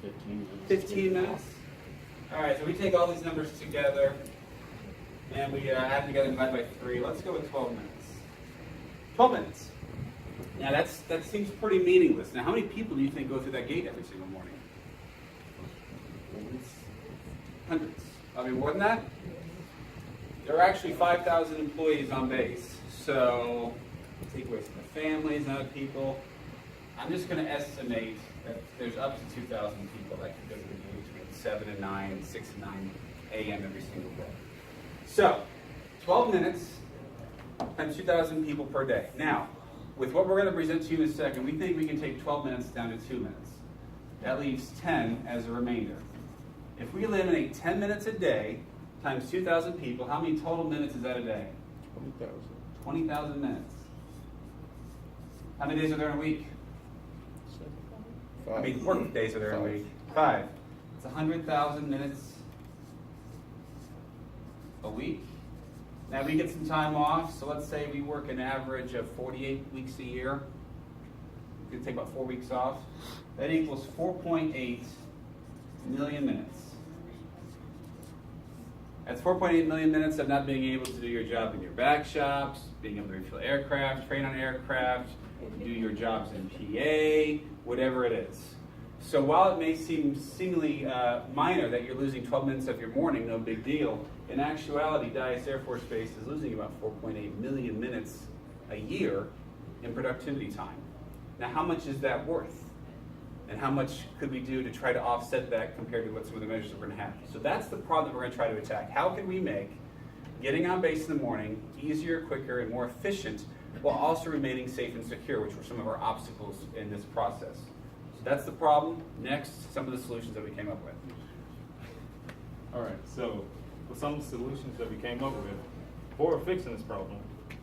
15 minutes. 15 minutes? All right, so we take all these numbers together, and we add them together and divide by 3. Let's go with 12 minutes. 12 minutes. Now, that seems pretty meaningless. Now, how many people do you think go through that gate every single morning? Hundreds. I mean, more than that? There are actually 5,000 employees on base. So, take away some of the families and other people. I'm just going to estimate that there's up to 2,000 people that can go to the gate between 7 and 9, 6 and 9 a.m. every single day. So, 12 minutes times 2,000 people per day. Now, with what we're going to present to you in a second, we think we can take 12 minutes down to 2 minutes. That leaves 10 as a remainder. If we eliminate 10 minutes a day times 2,000 people, how many total minutes is that a day? 20,000. 20,000 minutes. How many days are there in a week? 5. How many work days are there in a week? 5. It's 100,000 minutes a week. Now we get some time off, so let's say we work an average of 48 weeks a year. We could take about 4 weeks off. That equals 4.8 million minutes. That's 4.8 million minutes of not being able to do your job in your back shops, being able to refuel aircraft, train on aircraft, do your jobs in PA, whatever it is. So while it may seem seemingly minor that you're losing 12 minutes of your morning, no big deal, in actuality, Dyess Air Force Base is losing about 4.8 million minutes a year in productivity time. Now, how much is that worth? And how much could we do to try to offset that compared to what some of the measures we're going to have? So that's the problem that we're going to try to attack. How can we make getting on base in the morning easier, quicker, and more efficient while also remaining safe and secure, which were some of our obstacles in this process? So that's the problem. Next, some of the solutions that we came up with. All right, so with some of the solutions that we came up with for fixing this problem,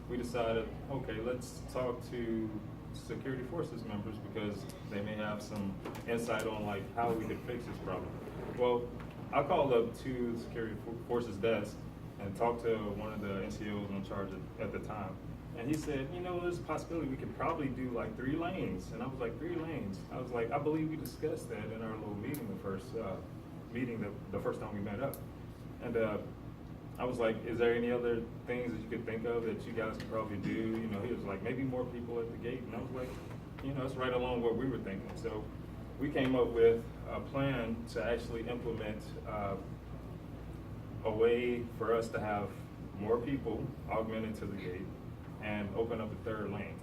we decided, okay, let's talk to security forces members because they may have some insight on like how we could fix this problem. Well, I called up to the security forces desk and talked to one of the NCOs in charge at the time. And he said, you know, there's a possibility we could probably do like 3 lanes. And I was like, 3 lanes? I was like, I believe we discussed that in our little meeting the first time we met up. And I was like, is there any other things that you could think of that you guys could probably do? You know, he was like, maybe more people at the gate. And I was like, you know, it's right along what we were thinking. So we came up with a plan to actually implement a way for us to have more people augmented to the gate and open up a 3rd lane.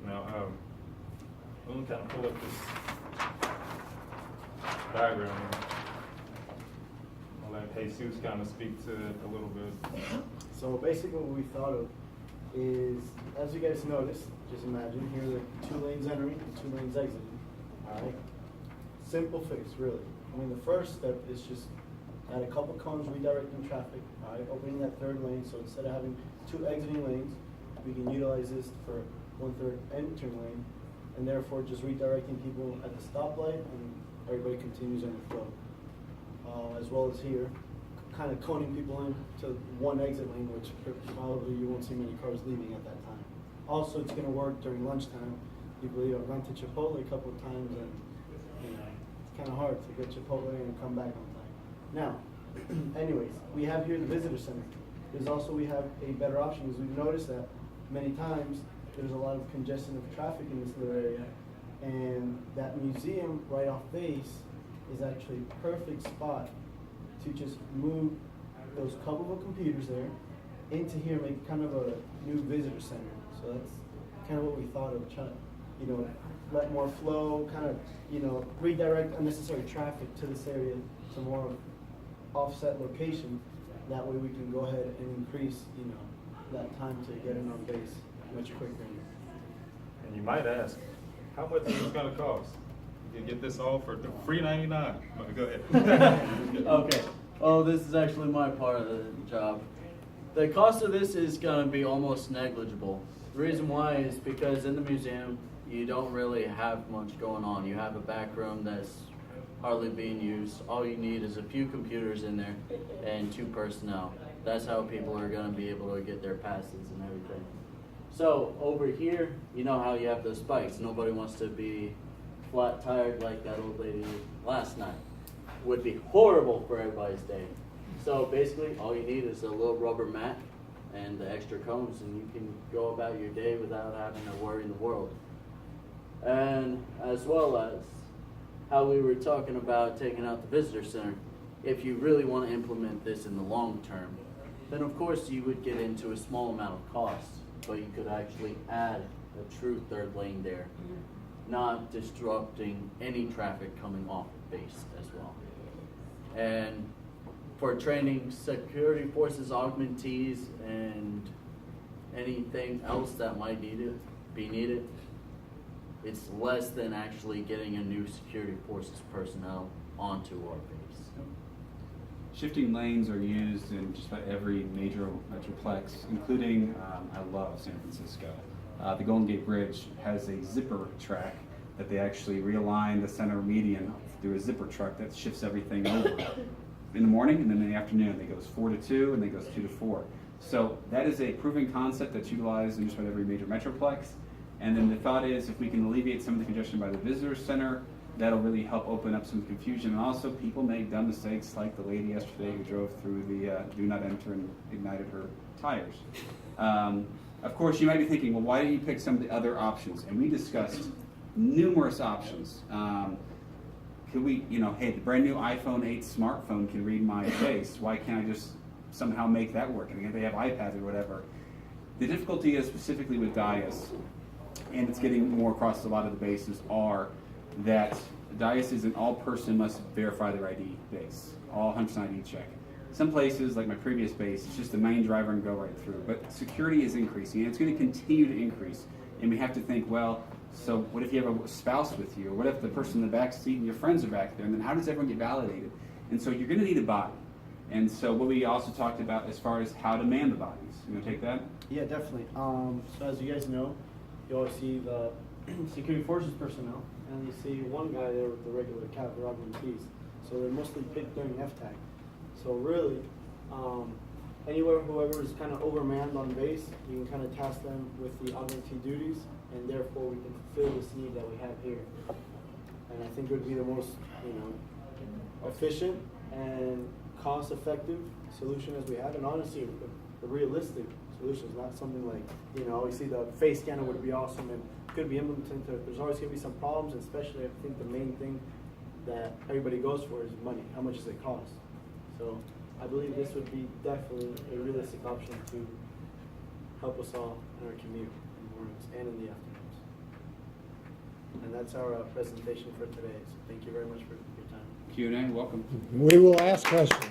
Now, let me kind of pull up this diagram here. I'll let Jesus kind of speak to it a little bit. So basically what we thought of is, as you guys noticed, just imagine here are the 2 lanes entering and 2 lanes exiting. Alright? Simple fix, really. I mean, the first step is just add a couple cones redirecting traffic, alright, opening that 3rd lane, so instead of having 2 exiting lanes, we can utilize this for 1/3 entering lane, and therefore just redirecting people at the stoplight, and everybody continues on the flow. As well as here, kind of coning people in to 1 exit lane, which probably you won't see many cars leaving at that time. Also, it's going to work during lunchtime. People, I've gone to Chipotle a couple of times, and you know, it's kind of hard to get Chipotle and come back on time. Now, anyways, we have here the visitor center. There's also, we have a better option, because we've noticed that many times there's a lot of congestion of traffic in this little area, and that museum right off base is actually a perfect spot to just move those couple of computers there into here, make kind of a new visitor center. So that's kind of what we thought of, trying to, you know, let more flow, kind of, you know, redirect unnecessary traffic to this area to more offset location. That way we can go ahead and increase, you know, that time to get in on base much quicker. And you might ask, how much is this going to cost? You can get this all for free $99. Go ahead. Okay. Oh, this is actually my part of the job. The cost of this is going to be almost negligible. The reason why is because in the museum, you don't really have much going on. You have a back room that's hardly being used. All you need is a few computers in there and 2 personnel. That's how people are going to be able to get their passes and everything. So over here, you know how you have the spikes. Nobody wants to be flat tired like that old lady last night would be horrible for everybody's day. So basically, all you need is a little rubber mat and the extra cones, and you can go about your day without having to worry in the world. And as well as how we were talking about taking out the visitor center, if you really want to implement this in the long term, then of course you would get into a small amount of cost, but you could actually add a true third lane there, not disrupting any traffic coming off the base as well. And for training security forces, augmentees, and anything else that might be needed, it's less than actually getting a new security forces personnel onto our base. Shifting lanes are used in just about every major metroplex, including, I love San Francisco. The Golden Gate Bridge has a zipper track that they actually realign the center median through a zipper truck that shifts everything over. In the morning, and then in the afternoon, it goes 4 to 2, and then it goes 2 to 4. So that is a proven concept that's utilized in just about every major metroplex. And then the thought is, if we can alleviate some of the congestion by the visitor center, that'll really help open up some confusion. And also, people make dumb mistakes, like the lady yesterday who drove through the do not enter and ignited her tires. Of course, you might be thinking, well, why didn't you pick some of the other options? And we discussed numerous options. Could we, hey, the brand new iPhone 8 smartphone can read my face. Why can't I just somehow make that work? And if they have iPads or whatever. The difficulty is specifically with Dyess, and it's getting more across a lot of the bases, are that Dyess is an all-person must verify their ID base, all 100% ID check. Some places, like my previous base, it's just the main driver and go right through. But security is increasing, and it's going to continue to increase. And we have to think, well, so what if you have a spouse with you? Or what if the person in the back seat and your friends are back there? And then how does everyone get validated? And so you're going to need a body. And so what we also talked about as far as how to man the bodies. You want to take that? Yeah, definitely. So as you guys know, you always see the security forces personnel, and you see one guy there with the regular cap or augmentees. So they're mostly picked during FTAC. So really, anywhere, whoever is kind of overmanned on base, you can kind of task them with the augmentee duties, and therefore we can fulfill this need that we have here. And I think it would be the most, efficient and cost-effective solution as we have, and honestly, a realistic solution is not something like, obviously the face scanner would be awesome and could be implemented. There's always going to be some problems, especially I think the main thing that everybody goes for is money. How much does it cost? So I believe this would be definitely a realistic option to help us all in our commute in the mornings and in the afternoons. And that's our presentation for today. So thank you very much for your time. Q&A, welcome. We will ask questions.